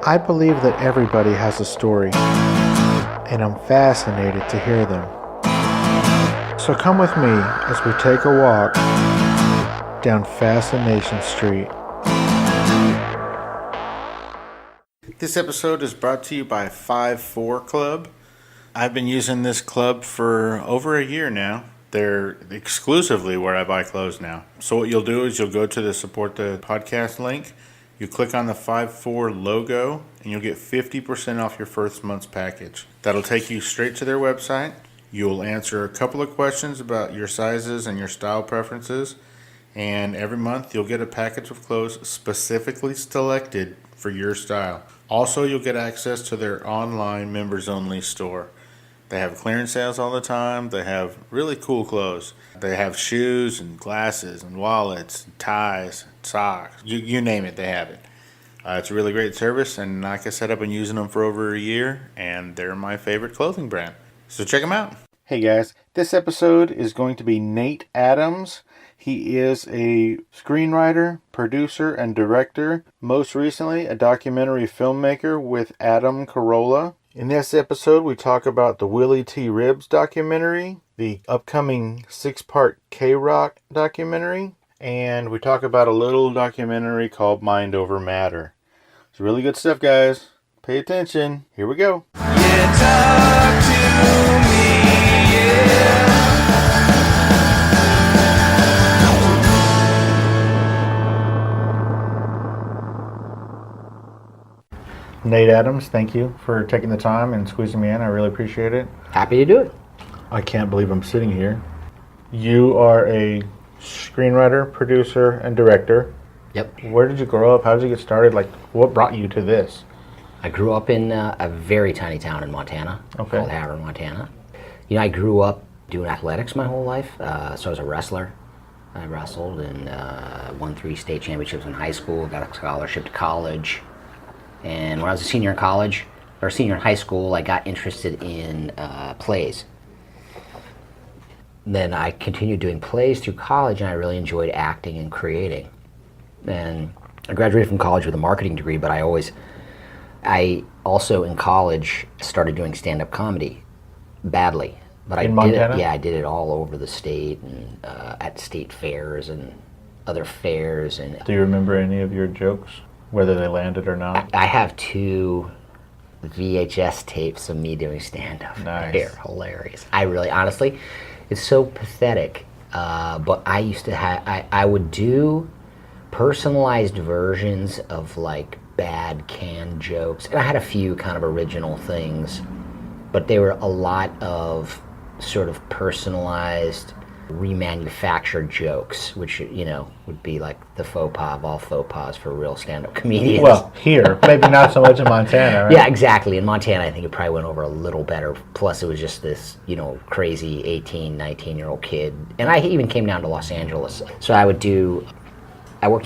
I believe that everybody has a story, and I'm fascinated to hear them. So come with me as we take a walk down Fascination Street. This episode is brought to you by 5-4 Club. I've been using this club for over a year now. They're exclusively where I buy clothes now. So what you'll do is you'll go to the support the podcast link. You click on the 5-4 logo and you'll get 50% off your first month's package. That'll take you straight to their website. You'll answer a couple of questions about your sizes and your style preferences. And every month you'll get a package of clothes specifically selected for your style. Also, you'll get access to their online members-only store. They have clearance sales all the time. They have really cool clothes. They have shoes and glasses and wallets, and ties, socks. You name it, they have it. It's a really great service, and like I said, I've been using them for over a year, and they're my favorite clothing brand. So check them out. Hey guys, this episode is going to be Nate Adams. He is a screenwriter, producer, and director. Most recently, a documentary filmmaker with Adam Carolla. In this episode, we talk about the Willie T. Ribbs documentary, the upcoming 6-part K-Rock documentary, and we talk about a little documentary called Mind Over Matter. It's really good stuff, guys. Pay attention. Here we go. Yeah, talk to me, yeah. Nate Adams, thank you for taking the time and squeezing me in. I really appreciate it. Happy to do it. I can't believe I'm sitting here. You are a screenwriter, producer, and director. Yep. Where did you grow up? How did you get started? Like, what brought you to this? I grew up in a very tiny town in Montana called Havre, Montana. You know, I grew up doing athletics my whole life. So I was a wrestler. I wrestled and won 3 state championships in high school, got a scholarship to college. And when I was a senior in college, or senior in high school, I got interested in plays. Then I continued doing plays through college, and I really enjoyed acting and creating. And I graduated from college with a marketing degree, but I also in college started doing stand-up comedy badly. But in Montana? I did it all over the state and at state fairs and other fairs. And Do you remember any of your jokes, whether they landed or not? I have 2 VHS tapes of me doing stand-up. Nice. They're hilarious. I really, honestly, it's so pathetic. But I used to I would do personalized versions of like bad canned jokes. And I had a few kind of original things, but they were a lot of sort of personalized, remanufactured jokes, which, you know, would be like the faux pas of all faux pas for real stand-up comedians. Well, here, maybe not so much in Montana, right? Yeah, exactly. In Montana, I think it probably went over a little better. Plus, it was just this, you know, crazy 18, 19-year-old kid. And I even came down to Los Angeles. So I worked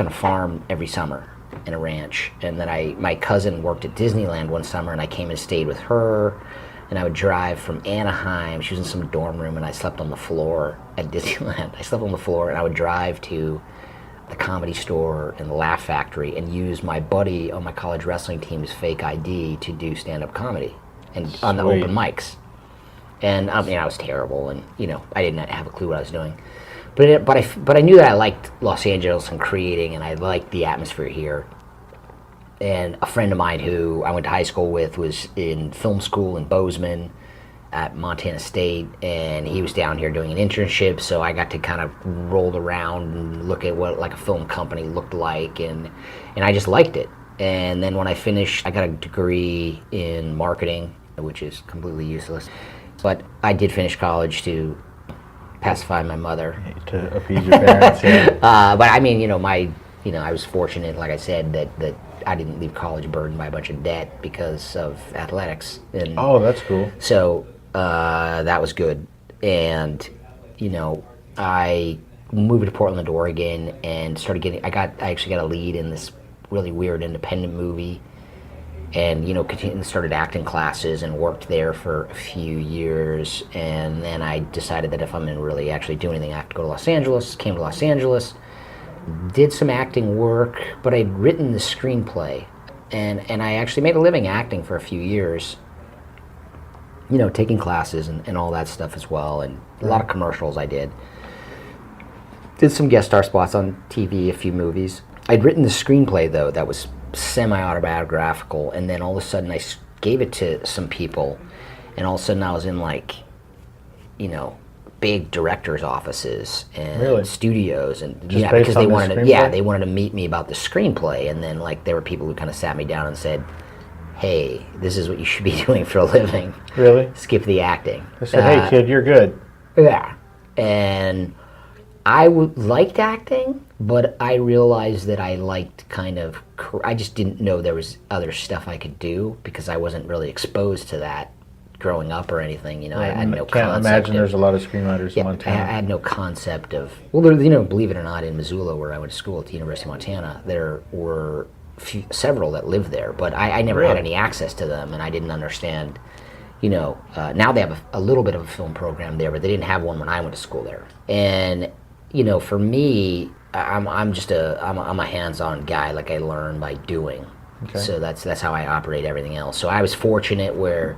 on a farm every summer in a ranch. And then my cousin worked at Disneyland one summer, and I came and stayed with her. And I would drive from Anaheim. She was in some dorm room, and I slept on the floor at Disneyland. I slept on the floor, and I would drive to the Comedy Store and the Laugh Factory and use my buddy on my college wrestling team's fake ID to do stand-up comedy and on the open mics. And I mean, I was terrible, and you know, I didn't have a clue what I was doing. But I knew that I liked Los Angeles and creating, and I liked the atmosphere here. And a friend of mine who I went to high school with was in film school in Bozeman at Montana State, and he was down here doing an internship, so I got to kind of roll around and look at what like a film company looked like, and I just liked it. And then when I finished, I got a degree in marketing, which is completely useless. But I did finish college to pacify my mother. To appease your parents, yeah. But I mean, I was fortunate, like I said, that I didn't leave college burdened by a bunch of debt because of athletics. And oh, that's cool. so that was good. And, you know, I moved to Portland, Oregon, and I actually got a lead in this really weird independent movie. And, you know, started acting classes and worked there for a few years. And then I decided that if I'm going to really actually do anything, I have to go to Los Angeles. Came to Los Angeles, did some acting work, but I'd written the screenplay And I actually made a living acting for a few years, taking classes and all that stuff as well, and a lot of commercials I did. Did some guest star spots on TV, a few movies. I'd written the screenplay, though, that was semi-autobiographical, and then all of a sudden I gave it to some people, and all of a sudden I was in, big directors' offices and studios, and because they wanted to meet me about the screenplay, and then there were people who kind of sat me down and said, "Hey, this is what you should be doing for a living. Really? Skip the acting." They said, "Hey, kid, you're good." Yeah, and I liked acting, but I realized that I liked I just didn't know there was other stuff I could do because I wasn't really exposed to that growing up or anything. I had no concept. Can't imagine there's a lot of screenwriters in Montana. I had no concept of, believe it or not, in Missoula, where I went to school at the University of Montana, there were several that lived there, but I never had any access to them, and I didn't understand. Now they have a little bit of a film program there, but they didn't have one when I went to school there. And for me, I'm a hands-on guy. I learn by doing. Okay. So that's how I operate everything else. So I was fortunate where,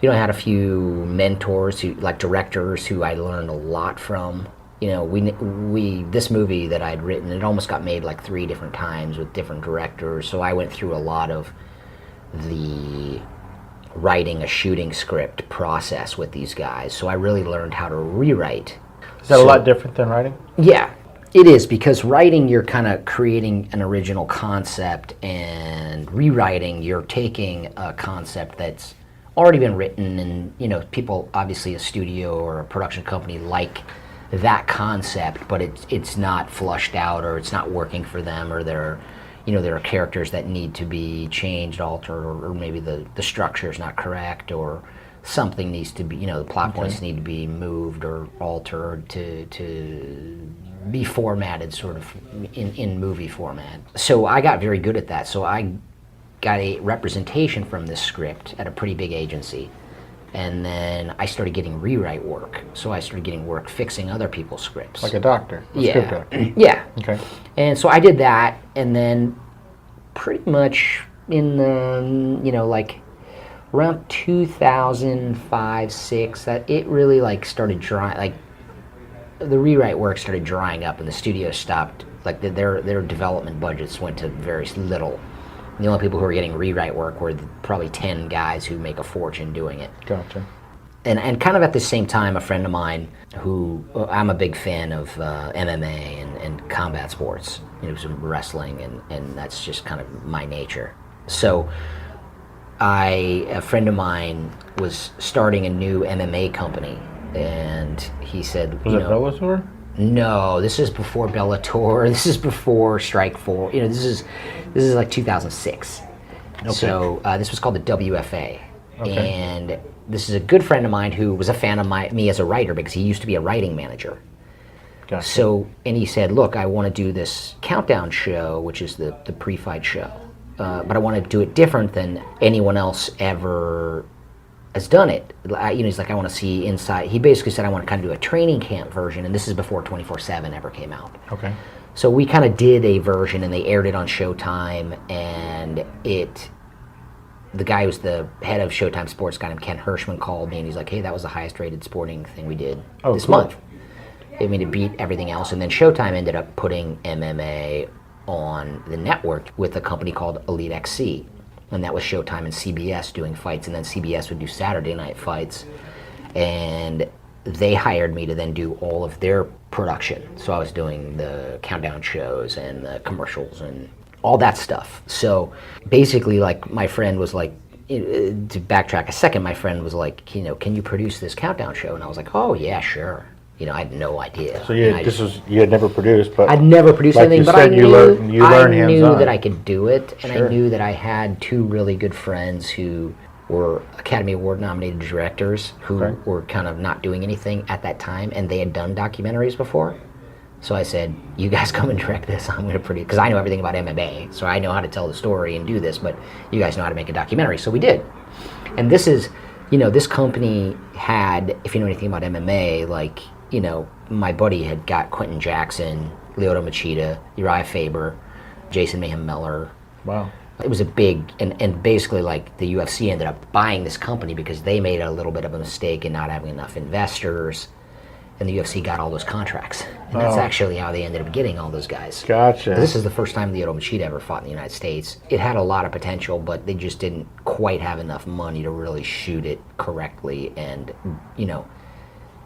I had a few mentors directors who I learned a lot from. This movie that I'd written, it almost got made 3 different times with different directors. So I went through a lot of the writing a shooting script process with these guys. So I really learned how to rewrite. Is that a lot different than writing? Yeah, it is, because writing, you're kind of creating an original concept, and rewriting, you're taking a concept that's already been written, and people, obviously a studio or a production company like that concept, but it's not flushed out, or it's not working for them, or there are characters that need to be changed, altered, or maybe the structure is not correct, or something needs to be, the plot points need to be moved or altered to be formatted sort of in movie format. So I got very good at that. So I got a representation from this script at a pretty big agency, and then I started getting rewrite work. So I started getting work fixing other people's scripts. Like a doctor? Script doctor. Yeah. Okay. And so I did that, and then pretty much in the, around 2005, 6, that it really started drying, the rewrite work started drying up, and the studio stopped, their development budgets went to very little. The only people who were getting rewrite work were probably 10 guys who make a fortune doing it. Gotcha. And kind of at the same time, a friend of mine who, I'm a big fan of MMA and combat sports, some wrestling, and that's just kind of my nature. So a friend of mine was starting a new MMA company, and he said, Was it Bellator? No, this is before Bellator. This is before Strikeforce. This is 2006. Okay. So this was called the WFA, and this is a good friend of mine who was a fan of me as a writer, because he used to be a writing manager. Gotcha. So, and he said, "Look, I want to do this countdown show, which is the pre-fight show, but I want to do it different than anyone else ever has done it." He's like, "I want to see inside." He basically said, "I want to kind of do a training camp version," and this is before 24/7 ever came out. Okay. So we kind of did a version, and they aired it on Showtime, and the guy who's the head of Showtime Sports, guy named Ken Hirschman, called me, and he's like, "Hey, that was the highest rated sporting thing we did this month." I mean, it beat everything else, and then Showtime ended up putting MMA on the network with a company called Elite XC, and that was Showtime and CBS doing fights, and then CBS would do Saturday night fights, and they hired me to then do all of their production. So I was doing the countdown shows and the commercials and all that stuff. So basically, my friend was like, to backtrack a second, my friend was like, "Can you produce this countdown show?" And I was like, "Oh yeah, sure." I had no idea. So you had never produced, but I'd never produced anything, but I knew hands-on. that I could do it, and Sure. I knew that I had 2 really good friends who were Academy Award nominated directors who were kind of not doing anything at that time, and they had done documentaries before. So I said, "You guys come and direct this. I'm going to produce," because I know everything about MMA, so I know how to tell the story and do this, but you guys know how to make a documentary. So we did. And this is, this company had, if you know anything about MMA, my buddy had got Quentin Jackson, Lyoto Machida, Uriah Faber, Jason Mayhem Miller. Wow. It was a big, and basically like the UFC ended up buying this company because they made a little bit of a mistake in not having enough investors, and the UFC got all those contracts. And that's actually how they ended up getting all those guys. Gotcha. This is the first time Lyoto Machida ever fought in the United States. It had a lot of potential, but they just didn't quite have enough money to really shoot it correctly, and, you know,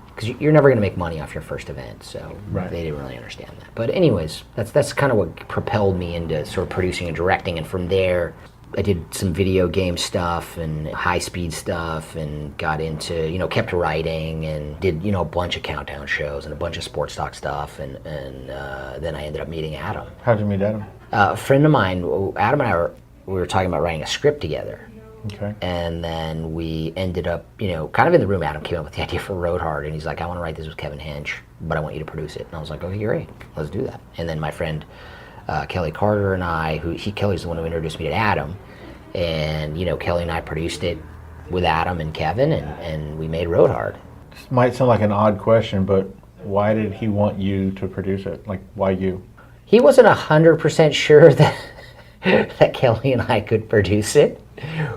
because you're never going to make money off your first event, so they didn't really understand that. But anyways, that's kind of what propelled me into sort of producing and directing, and from there, I did some video game stuff and high-speed stuff, and got into, you know, kept writing, and did, you know, a bunch of countdown shows and a bunch of sports talk stuff, and then I ended up meeting Adam. How'd you meet Adam? A friend of mine, Adam and I we were talking about writing a script together. Okay. And then we ended up, you know, kind of in the room. Adam came up with the idea for Road Hard, and he's like, I want to write this with Kevin Hinch, but I want you to produce it. And I was like, okay, great, let's do that. And then my friend Kelly Carter and I, Kelly's the one who introduced me to Adam, and, you know, Kelly and I produced it with Adam and Kevin, and we made Road Hard. This might sound like an odd question, but why did he want you to produce it? Like, why you? He wasn't 100% sure that that Kelly and I could produce it.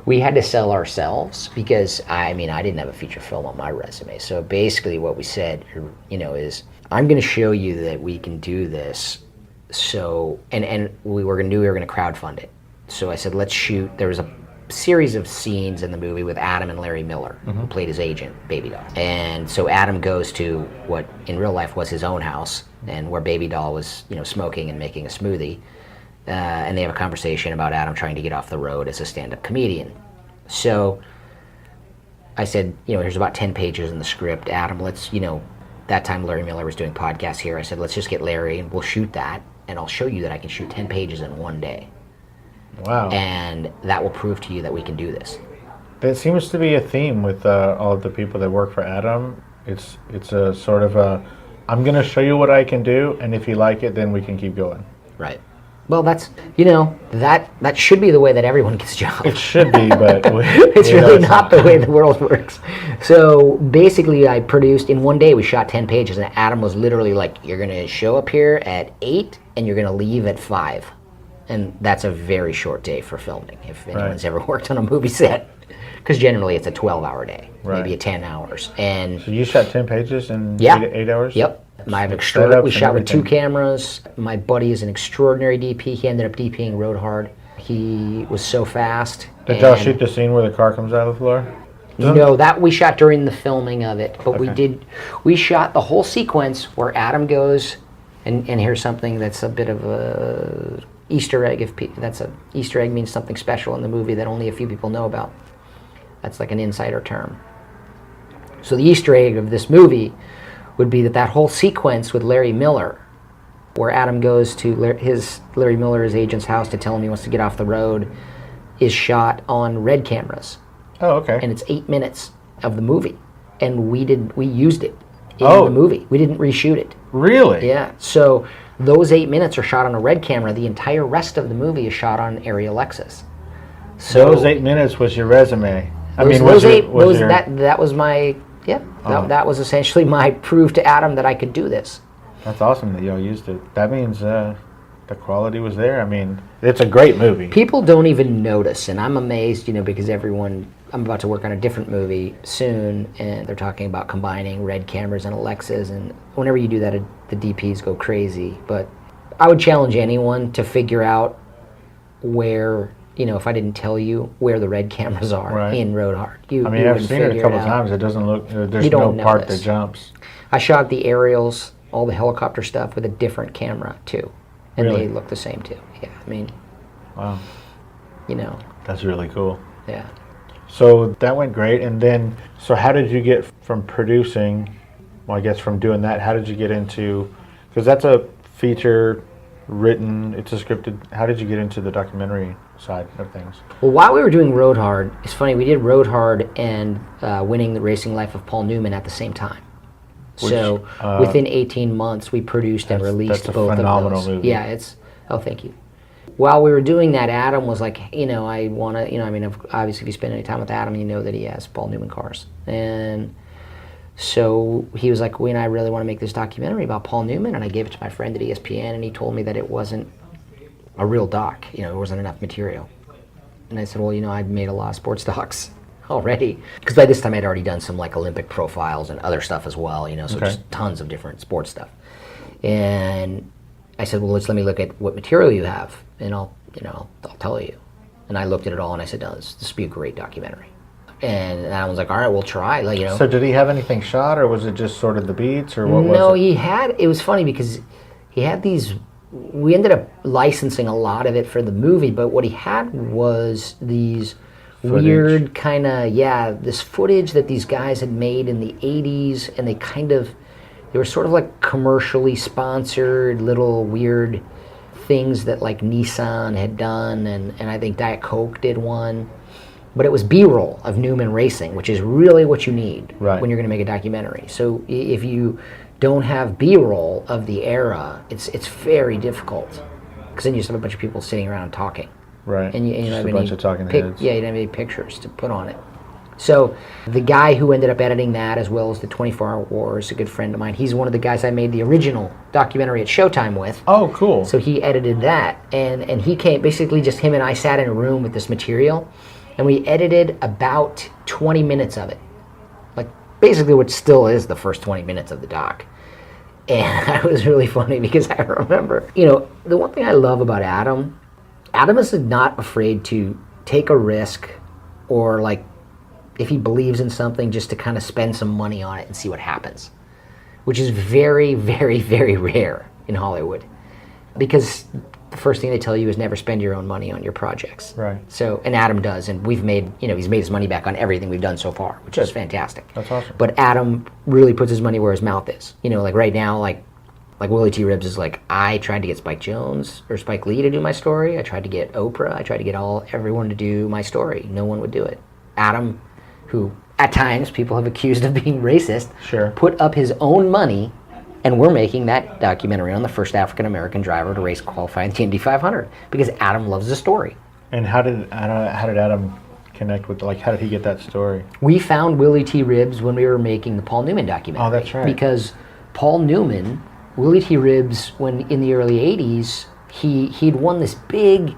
We had to sell ourselves because, I mean, I didn't have a feature film on my resume. So basically what we said, you know, is I'm going to show you that we can do this. So, and we were going to crowdfund it. So I said, let's shoot. There was a series of scenes in the movie with Adam and Larry Miller, who played his agent, Baby Doll. And so Adam goes to what in real life was his own house, and where Baby Doll was, you know, smoking and making a smoothie. And they have a conversation about Adam trying to get off the road as a stand-up comedian. So I said, you know, there's about 10 pages in the script. Adam, let's, you know, that time Larry Miller was doing podcasts here. I said, let's just get Larry and we'll shoot that, and I'll show you that I can shoot 10 pages in one day. Wow. And that will prove to you that we can do this. That seems to be a theme with all of the people that work for Adam. It's a sort of a, I'm going to show you what I can do, and if you like it, then we can keep going. Right. Well, that's, you know, that should be the way that everyone gets jobs. It should be, but it's really not the way the world works. So basically, I produced, in one day, we shot 10 pages, and Adam was literally like, you're going to show up here at 8, and you're going to leave at 5. And that's a very short day for filming, if anyone's ever worked on a movie set. Because generally, it's a 12-hour day, maybe a 10 hours. And so you shot 10 pages in 8 hours? Yep. We shot with 2 cameras. My buddy is an extraordinary DP. He ended up DPing Road Hard. He was so fast. Did y'all shoot the scene where the car comes out of the floor? No, that we shot during the filming of it. But we shot the whole sequence where Adam goes, and here's something that's a bit of a Easter egg. Easter egg means something special in the movie that only a few people know about. That's like an insider term. So the Easter egg of this movie would be that whole sequence with Larry Miller, where Adam goes to Larry Miller's agent's house to tell him he wants to get off the road, is shot on Red cameras. Oh, okay. And it's 8 minutes of the movie, and we used it in the movie. We didn't reshoot it. Really? Yeah. So those 8 minutes are shot on a Red camera. The entire rest of the movie is shot on Arri Alexas. So those 8 minutes was your resume. That was my. Yeah, that was essentially my proof to Adam that I could do this. That's awesome that y'all used it. That means the quality was there. I mean, it's a great movie. People don't even notice, and I'm amazed, you know, because I'm about to work on a different movie soon, and they're talking about combining Red cameras and Alexas, and whenever you do that, the DPs go crazy. But I would challenge anyone to figure out where, you know, if I didn't tell you where the Red cameras are in Road Hard. I've seen it a couple times. It doesn't look, there's no part that jumps. I shot the aerials, all the helicopter stuff with a different camera too. And they look the same too. Yeah, I mean. Wow. You know. That's really cool. Yeah. So that went great. And then, so how did you get from producing, well, I guess from doing that, how did you get into, because that's a feature written, it's a scripted, how did you get into the documentary side of things? Well, while we were doing Road Hard, it's funny, we did Road Hard and Winning the Racing Life of Paul Newman at the same time. So within 18 months, we produced and released both of those. That's a phenomenal movie. Yeah, thank you. While we were doing that, Adam was like, you know, I want to, you know, I mean, obviously if you spend any time with Adam, you know that he has Paul Newman cars. And so he was like, Wayne, I really want to make this documentary about Paul Newman. And I gave it to my friend at ESPN, and he told me that it wasn't a real doc. You know, there wasn't enough material. And I said, well, I've made a lot of sports docs already. Because by this time I'd already done some like Olympic profiles and other stuff as well, so Okay. just tons of different sports stuff. And I said, well, let me look at what material you have, and I'll tell you. And I looked at it all, and I said, no, this would be a great documentary. And I was like, all right, we'll try. So did he have anything shot, or was it just sort of the beats, or what was it? No, it was funny because he had these, we ended up licensing a lot of it for the movie, but what he had was these Footage. weird kind of, this footage that these guys had made in the 80s, and they were sort of like commercially sponsored little weird things that like Nissan had done, and I think Diet Coke did one. But it was B-roll of Newman racing, which is really what you need Right. when you're going to make a documentary. So if you don't have B-roll of the era, it's very difficult, because then you just have a bunch of people sitting around talking. Right. And you don't Just have a bunch of talking heads. Yeah, you don't have any pictures to put on it. So the guy who ended up editing that, as well as the 24-Hour Wars, a good friend of mine, he's one of the guys I made the original documentary at Showtime with. Oh, cool. So he edited that, and he came, basically just him and I sat in a room with this material, and we edited about 20 minutes of it. Like, basically what still is the first 20 minutes of the doc. And it was really funny because I remember, the one thing I love about Adam is not afraid to take a risk, or like, if he believes in something, just to kind of spend some money on it and see what happens, which is very, very, very rare in Hollywood, because the first thing they tell you is never spend your own money on your projects. Right. So, and Adam does, and he's made his money back on everything we've done so far, which is fantastic. That's awesome. But Adam really puts his money where his mouth is. Like right now, like Willie T. Ribbs is like, I tried to get Spike Lee to do my story. I tried to get Oprah. I tried to get everyone to do my story. No one would do it. Adam, who at times people have accused of being racist, Sure. put up his own money, and we're making that documentary on the first African-American driver to race qualify in the Indy 500, because Adam loves the story. And how did Adam connect with, like, how did he get that story? We found Willie T. Ribbs when we were making the Paul Newman documentary. Oh, that's right. Because Paul Newman, Willie T. Ribbs, when in the early 80s, he'd won this big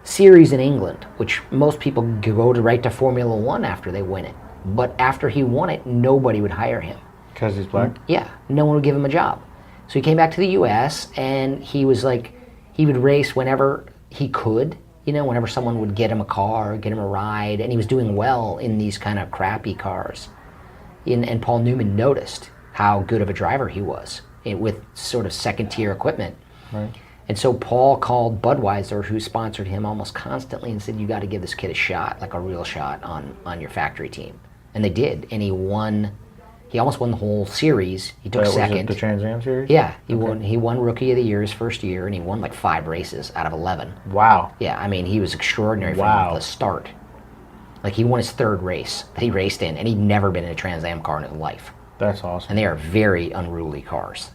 series in England, which most people go right to Formula One after they win it. But after he won it, nobody would hire him. Because he's black? Yeah, no one would give him a job. So he came back to the U.S., and he was like, he would race whenever he could, whenever someone would get him a car, get him a ride, and he was doing well in these kind of crappy cars. And Paul Newman noticed how good of a driver he was with sort of second-tier equipment. Right. And so Paul called Budweiser, who sponsored him almost constantly, and said, you got to give this kid a shot, like a real shot on your factory team. And they did, and he almost won the whole series. He took second. Was it the Trans Am series? Yeah, he won Rookie of the Year his first year, and he won like 5 races out of 11. Wow. Yeah, I mean, he was extraordinary from the start. Like, he won his 3rd race that he raced in, and he'd never been in a Trans Am car in his life. That's awesome. And they are very unruly cars.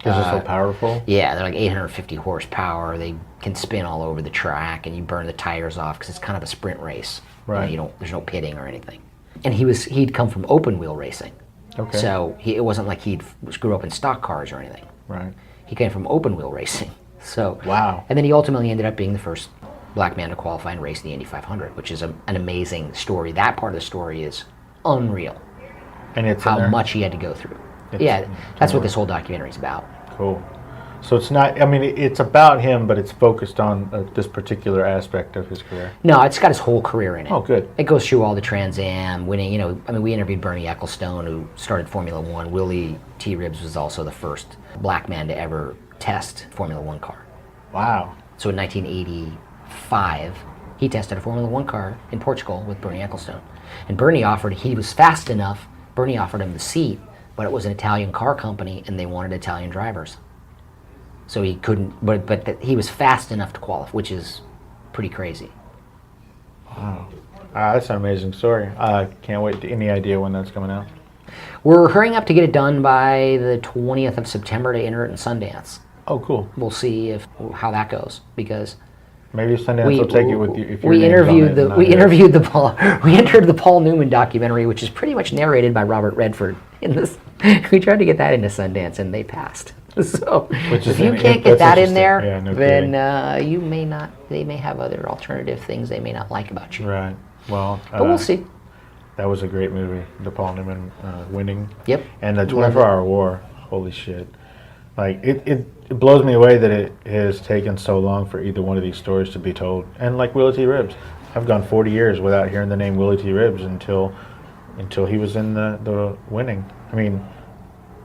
Is it so powerful? Yeah, they're like 850 horsepower. They can spin all over the track, and you burn the tires off because it's kind of a sprint race. Right. There's no pitting or anything. And he'd come from open wheel racing. Okay. So it wasn't like he'd grew up in stock cars or anything. Right. He came from open wheel racing. So Wow. And then he ultimately ended up being the first black man to qualify and race the Indy 500, which is an amazing story. That part of the story is unreal. And it's How much he had to go through. That's what this whole documentary is about. Cool. So it's not, I mean, it's about him, but it's focused on this particular aspect of his career. No, it's got his whole career in it. Oh, good. It goes through all the Trans Am, winning, we interviewed Bernie Ecclestone, who started Formula One. Willie T. Ribbs was also the first black man to ever test Formula One car. Wow. So in 1985, he tested a Formula One car in Portugal with Bernie Ecclestone. And he was fast enough, Bernie offered him the seat, but it was an Italian car company, and they wanted Italian drivers. So he couldn't, but he was fast enough to qualify, which is pretty crazy. Wow. That's an amazing story. I can't wait. Any idea when that's coming out? We're hurrying up to get it done by the 20th of September to enter it in Sundance. Oh, cool. We'll see how that goes, because maybe Sundance will take it with you. If we entered the Paul Newman documentary, which is pretty much narrated by Robert Redford in this. We tried to get that into Sundance, and they passed. So Which if is you in- can't that's get that in interesting. there, Yeah, no then you may not. They may have other alternative things they may not like about you. Right. Well, But we'll see. That was a great movie, the Paul Newman winning. Yep. And the Loved 24-Hour War. Holy shit. Like, it blows me away that it has taken so long for either one of these stories to be told. And like Willie T. Ribbs. I've gone 40 years without hearing the name Willie T. Ribbs until he was in the winning. I mean,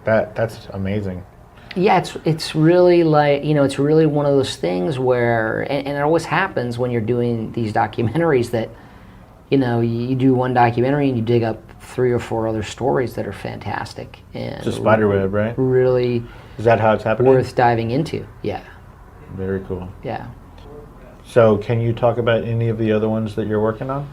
that's amazing. Yeah, it's really like, it's really one of those things where, and it always happens when you're doing these documentaries that, you do one documentary and you dig up 3 or 4 other stories that are fantastic and It's a spider web, right? really Is that how it's happening? worth diving into. Yeah, Very cool. yeah. So, can you talk about any of the other ones that you're working on?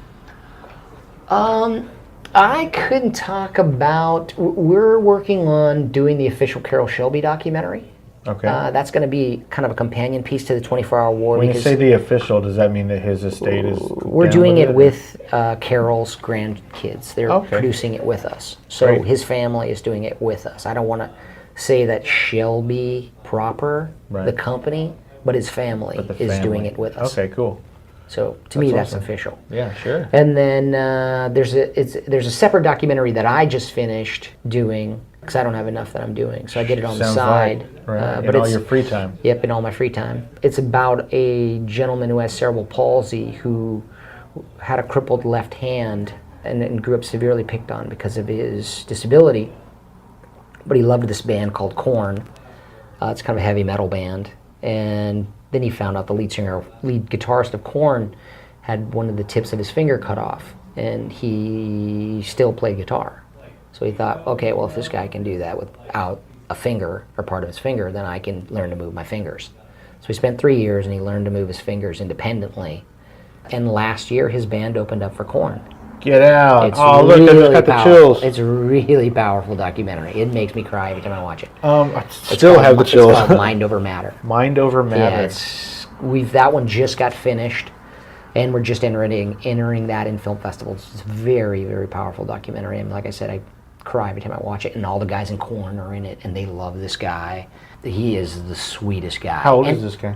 I couldn't talk about. We're working on doing the official Carol Shelby documentary. Okay. That's going to be kind of a companion piece to the 24-Hour War. When you say the official, does that mean that his estate is? We're down doing it or- with Carol's grandkids. They're Okay. producing it with us. So Great. his family is doing it with us. I don't want to say that Shelby proper, Right. the company, but his family But the is family. doing it with us. Okay, cool. So to me, that's awesome. official. Yeah, sure. And then there's a separate documentary that I just finished doing because I don't have enough that I'm doing. So I did it on Sounds the side. like, right. But in all it's, your free time. Yep, in all my free time. It's about a gentleman who has cerebral palsy who had a crippled left hand and grew up severely picked on because of his disability. But he loved this band called Korn. It's kind of a heavy metal band. And then he found out the lead guitarist of Korn had one of the tips of his finger cut off, and he still played guitar. So he thought, okay, well, if this guy can do that without a finger or part of his finger, then I can learn to move my fingers. So he spent 3 years and he learned to move his fingers independently. And last year, his band opened up for Korn. Get out! It's Oh, look, I just really got the powerful. chills. It's a really powerful documentary. It makes me cry every time I watch it. I It's still called- have the chills. It's called Mind Over Matter. Mind over matter. Yeah, that one just got finished, and we're just entering that in film festivals. It's a very, very powerful documentary. And like I said, I cry every time I watch it. And all the guys in Korn are in it, and they love this guy. He is the sweetest guy. How old And is this guy?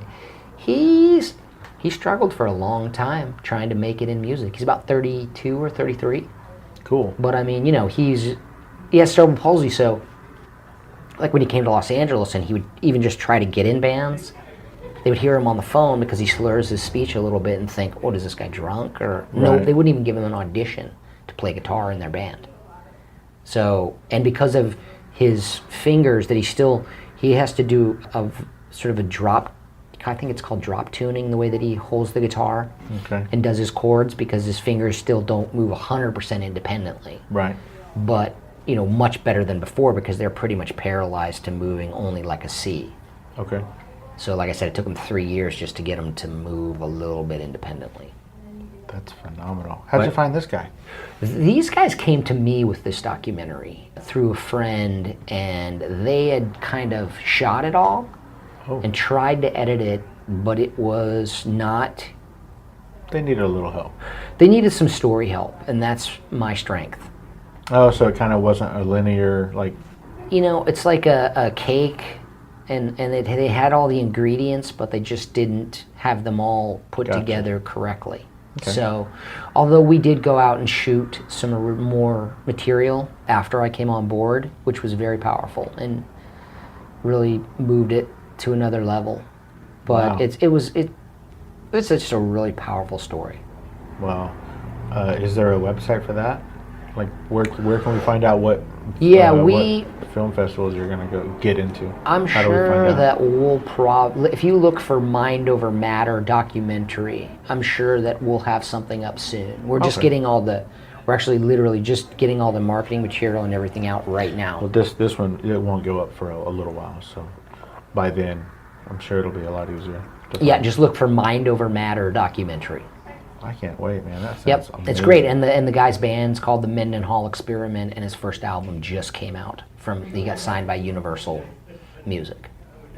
he struggled for a long time trying to make it in music. He's about 32 or 33. Cool. But I mean, he has cerebral palsy, so like when he came to Los Angeles and he would even just try to get in bands, they would hear him on the phone because he slurs his speech a little bit and think, oh, is this guy drunk? Or no, Right. they wouldn't even give him an audition to play guitar in their band. So, and because of his fingers that he has to do sort of a drop, I think it's called drop tuning, the way that he holds the guitar Okay. and does his chords, because his fingers still don't move 100% independently. Right. But, much better than before because they're pretty much paralyzed to moving only like a C. Okay. So like I said, it took him 3 years just to get him to move a little bit independently. That's phenomenal. How'd you Right. find this guy? These guys came to me with this documentary through a friend, and they had kind of shot it all and tried to edit it, but it was not. They needed a little help. They needed some story help, and that's my strength. Oh, so it kind of wasn't a linear, like, It's like a cake, and they had all the ingredients, but they just didn't have them all put Gotcha. together correctly. Okay. So, although we did go out and shoot some more material after I came on board, which was very powerful and really moved it to another level. But Wow. it's just a really powerful story. wow. Is there a website for that? Like, where can we find out what Yeah, film festivals you're going to go get into? I'm How do we find sure out? that we'll probably, if you look for Mind Over Matter documentary, I'm sure that we'll have something up soon. We're just Okay. we're actually literally just getting all the marketing material and everything out right now. Well, this one, it won't go up for a little while, so by then, I'm sure it'll be a lot easier. to Yeah, find. just look for Mind Over Matter documentary. I can't wait, man. That sounds Yep, amazing. it's great. And the guy's band's called the Mendenhall Experiment, and his first album just came out. He got signed by Universal Music.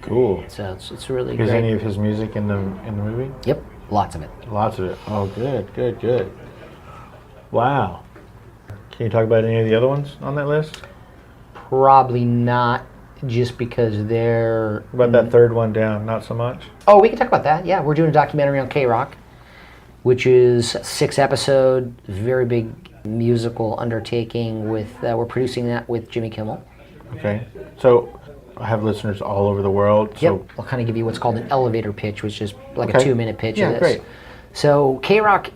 Cool. So it's really Is great. any of his music in the movie? Yep, lots of it. Lots of it. Oh, good. Wow. Can you talk about any of the other ones on that list? Probably not just because they're... What about that third one down? Not so much? Oh, we can talk about that. Yeah, we're doing a documentary on K-Rock, which is 6-episode, very big musical undertaking with, we're producing that with Jimmy Kimmel. Okay. So I have listeners all over the world. So Yep. I'll kind of give you what's called an elevator pitch, which is like a Okay. 2-minute pitch Yeah, of this. great. So K-Rock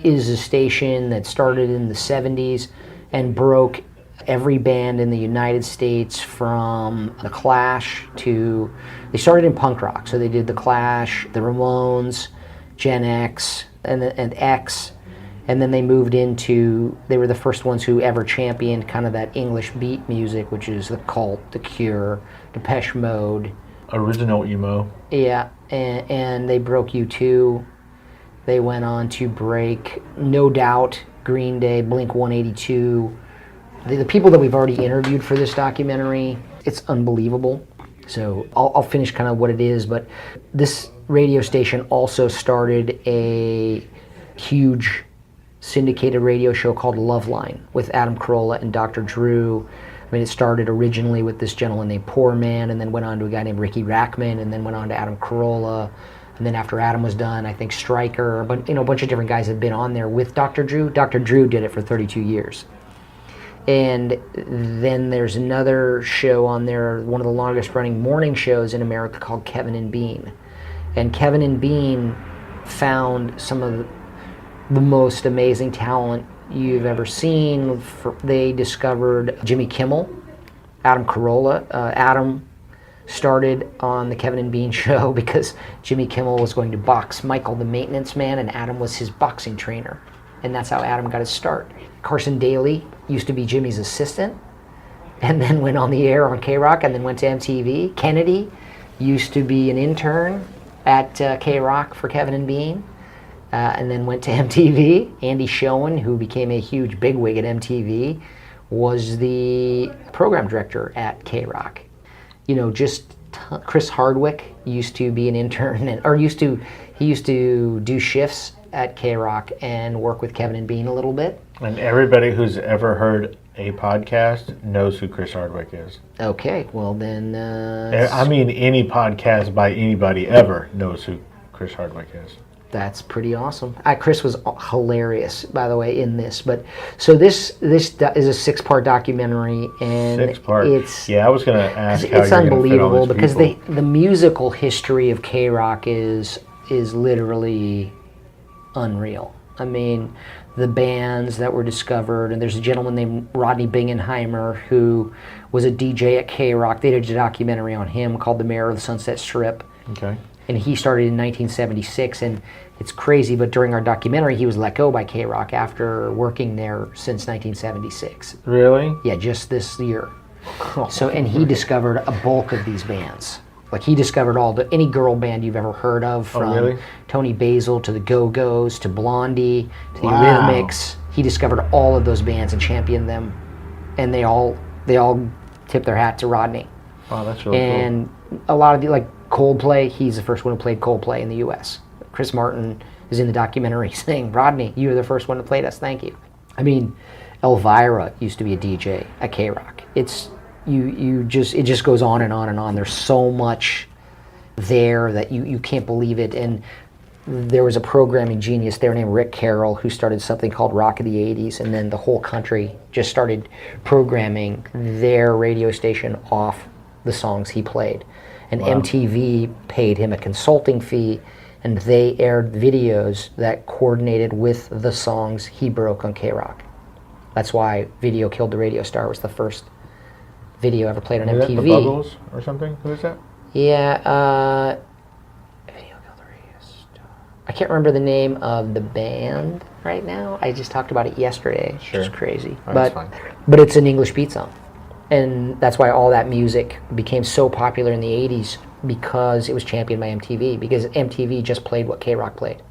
is a station that started in the 70s and broke every band in the United States, from The Clash to... They started in punk rock, so they did The Clash, The Ramones, Gen X, and X, and then they moved into... They were the first ones who ever championed kind of that English beat music, which is The Cult, The Cure, Depeche Mode. original emo. Yeah, and they broke U2. They went on to break No Doubt, Green Day, Blink-182. The people that we've already interviewed for this documentary, it's unbelievable. So I'll finish kind of what it is, but this radio station also started a huge syndicated radio show called Loveline with Adam Carolla and Dr. Drew. I mean, it started originally with this gentleman named Poor Man, and then went on to a guy named Ricky Rackman, and then went on to Adam Carolla. And then after Adam was done, I think Stryker, but a bunch of different guys have been on there with Dr. Drew. Dr. Drew did it for 32 years. And then there's another show on there, one of the longest running morning shows in America, called Kevin and Bean. And Kevin and Bean found some of the most amazing talent you've ever seen. They discovered Jimmy Kimmel, Adam Carolla. Adam started on the Kevin and Bean show because Jimmy Kimmel was going to box Michael the maintenance man, and Adam was his boxing trainer. And that's how Adam got his start. Carson Daly used to be Jimmy's assistant, and then went on the air on K-Rock, and then went to MTV. Kennedy used to be an intern at K-Rock for Kevin and Bean, and then went to MTV. Andy Schoen, who became a huge bigwig at MTV, was the program director at K-Rock. Chris Hardwick used to be an intern, he used to do shifts at K-Rock and work with Kevin and Bean a little bit. And everybody who's ever heard a podcast knows who Chris Hardwick is. Okay, well then... I mean, any podcast by anybody ever knows who Chris Hardwick is. That's pretty awesome. Chris was hilarious, by the way, in this. But so this is a 6-part documentary, and 6-part. It's I was going to ask how it's you're going to fit all unbelievable these because people. the musical history of K-Rock is literally unreal. I mean, the bands that were discovered, and there's a gentleman named Rodney Bingenheimer who was a DJ at K-Rock. They did a documentary on him called The Mayor of the Sunset Strip. Okay. And he started in 1976, and it's crazy, but during our documentary, he was let go by K-Rock after working there since 1976. Really? Yeah, just this year. So, and he discovered a bulk of these bands. Like, he discovered any girl band you've ever heard of, from really? Tony Basil to the Go-Go's to Blondie to the Wow. Eurythmics. He discovered all of those bands and championed them, and they all tipped their hat to Rodney. Wow, that's really And a lot of Coldplay, he's the first one who played Coldplay in the U.S. Chris Martin is in the documentary saying, "Rodney, you were the first one who played us. Thank you." I mean, Elvira used to be a DJ at K-Rock. It just goes on and on and on. There's so much there that you can't believe it. And there was a programming genius there named Rick Carroll who started something called Rock of the 80s, and then the whole country just started programming their radio station off the songs he played. And Wow. MTV paid him a consulting fee, and they aired videos that coordinated with the songs he broke on K-Rock. That's why Video Killed the Radio Star was the first video ever played on Is that MTV. the Buggles or something? Who is that? Yeah, Video Killed the Radio Star. I can't remember the name of the band right now. I just talked about it yesterday. Sure. Which is crazy. Oh, that's fine. But it's an English beat song. And that's why all that music became so popular in the 80s, because it was championed by MTV, because MTV just played what K-Rock played.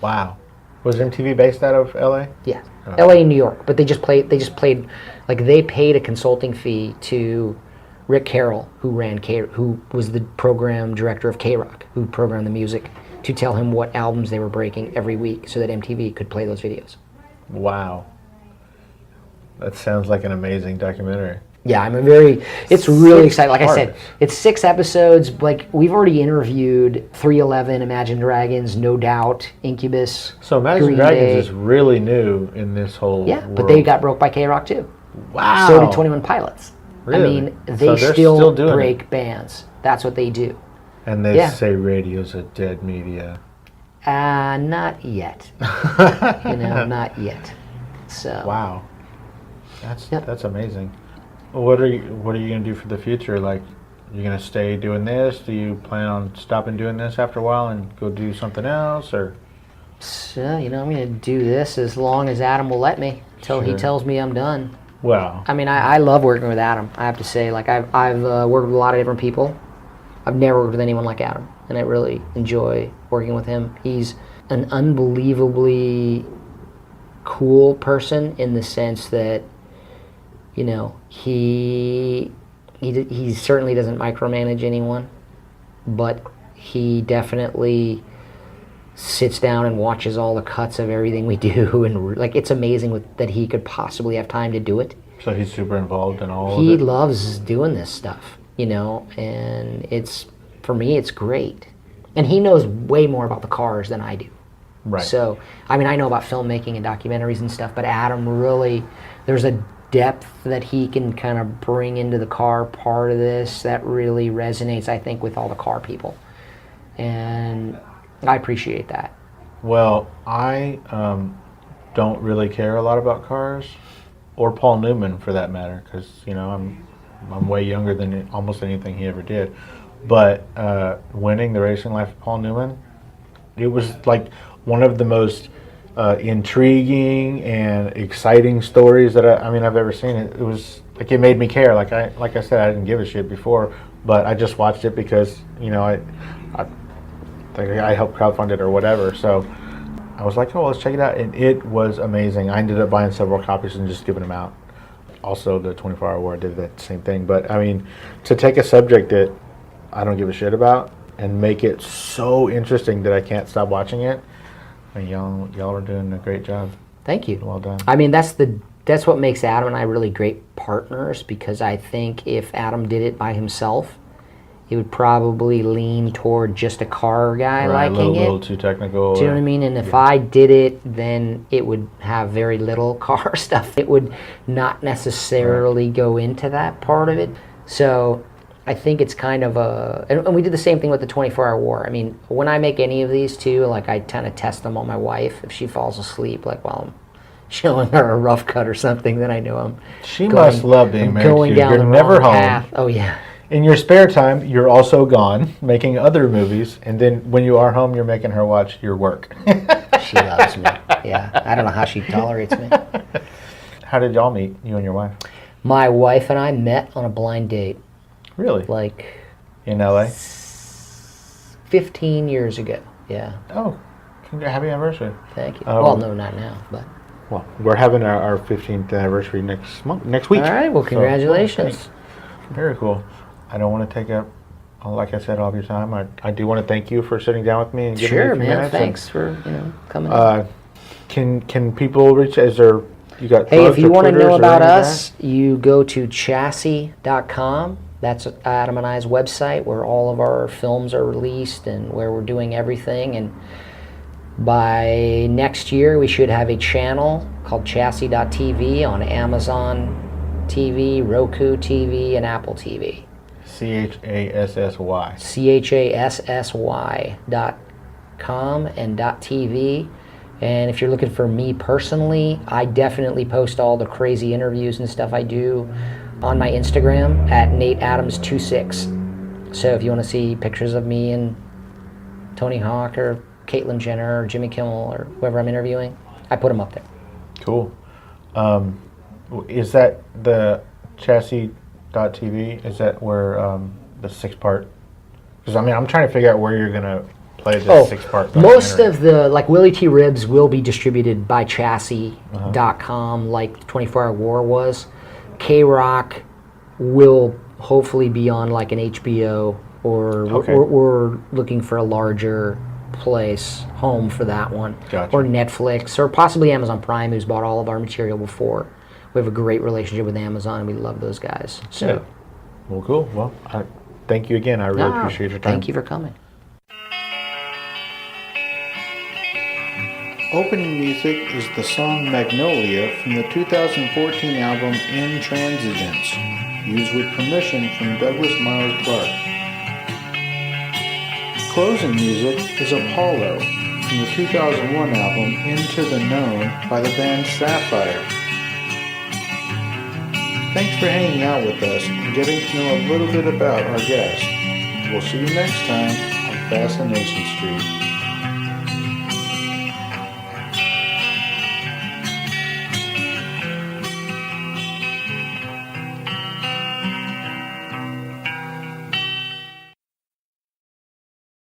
Wow. Was MTV based out of LA? Yeah. Oh. LA and New York, but they just played they paid a consulting fee to Rick Carroll, who was the program director of K-Rock, who programmed the music, to tell him what albums they were breaking every week so that MTV could play those videos. Wow. That sounds like an amazing documentary. Yeah, it's really 6 exciting. Like I said, parts. it's 6 episodes. Like, we've already interviewed 311, Imagine Dragons, No Doubt, Incubus. So Imagine Green Dragons Day. is really new in this whole Yeah, world. but they got broke by K-Rock too. wow. So did 21 Pilots. Really? I mean, So they they're still still doing break bands. That's what they do. And they Yeah. say radio's a dead media. Not yet. Not yet. So. Wow. Yep. That's amazing. What are you gonna do for the future? Like, you gonna stay doing this? Do you plan on stopping doing this after a while and go do something else, or? So, I'm going to do this as long as Adam will let me, till he Sure. tells me I'm done. Well, I mean, I love working with Adam. I have to say, like, I've worked with a lot of different people. I've never worked with anyone like Adam, and I really enjoy working with him. He's an unbelievably cool person in the sense that, he certainly doesn't micromanage anyone, but he definitely sits down and watches all the cuts of everything we do, and like, it's amazing that he could possibly have time to do it. so he's super involved in all He of it. loves doing this stuff, and for me, it's great. And he knows way more about the cars than I do. Right. So, I mean, I know about filmmaking and documentaries and stuff, but Adam really, there's a depth that he can kind of bring into the car part of this that really resonates, I think, with all the car people. And I appreciate that. Well, I don't really care a lot about cars, or Paul Newman for that matter, because I'm way younger than almost anything he ever did. But winning the Racing Life of Paul Newman, it was like one of the most intriguing and exciting stories that I've ever seen. It was like, it made me care. Like I said, I didn't give a shit before, but I just watched it because I helped crowdfund it or whatever. So I was like, oh, let's check it out, and it was amazing. I ended up buying several copies and just giving them out. Also, the 24-hour war did that same thing. But I mean, to take a subject that I don't give a shit about and make it so interesting that I can't stop watching it. I mean, y'all are doing a great job. Thank you. Well done. I mean, that's what makes Adam and I really great partners, because I think if Adam did it by himself, he would probably lean toward just a car guy Right, liking a little it. too technical. Do you know what I mean? And if I did it, then it would have very little car stuff. It would not necessarily go into that part of it. So I think it's kind of and we did the same thing with the 24-hour war. I mean, when I make any of these too, like, I kind of test them on my wife. If she falls asleep, like, while I'm showing her a rough cut or something, then I know She must love being married going to you. down You're the never wrong home. path. Oh yeah. In your spare time, you're also gone making other movies, and then when you are home, you're making her watch your work. She loves me. Yeah. I don't know how she tolerates me. How did y'all meet, you and your wife? My wife and I met on a blind date, Really? like In LA? 15 years ago. Yeah. Oh, happy anniversary. Thank you. Oh. Well, no, not now, but. Well, we're having our 15th anniversary next week. All right. Well, So, congratulations. thanks. Very cool. I don't want to take up, like I said, all of your time. I do want to thank you for sitting down with me and giving Sure, me a few man. minutes. Thanks for coming. Can people reach? Is there? You got? Hey, if plugs you or want to Twitters know or about any of us, you go to chassis.com. That's Adam and I's website, where all of our films are released and where we're doing everything. And by next year, we should have a channel called chassis.tv on Amazon TV, Roku TV, and Apple TV. CHASSY. CHASSY.com and .tv. And if you're looking for me personally, I definitely post all the crazy interviews and stuff I do on my Instagram at NateAdams26. So if you want to see pictures of me and Tony Hawk or Caitlyn Jenner or Jimmy Kimmel or whoever I'm interviewing, I put them up there. Cool. Is that the chassis.tv? Is that where the 6-part? Because I'm trying to figure out where you're gonna play the 6-part. Most documentary. of the, like, Willie T. Ribs will be distributed by chassis.com like 24-Hour War was. K-Rock will hopefully be on like an HBO, or Okay. we're looking for a larger place, home for that one. Gotcha. Or Netflix, or possibly Amazon Prime, who's bought all of our material before, We have a great relationship with Amazon, and we love those guys. So, Yeah. Well, cool. Well, thank you again. I really No, appreciate your time. thank you for coming. Opening music is the song Magnolia from the 2014 album Intransigence, used with permission from Douglas Miles Clark. Closing music is Apollo from the 2001 album Into the Known by the band Sapphire. Thanks for hanging out with us and getting to know a little bit about our guest. We'll see you next time on Fascination Street.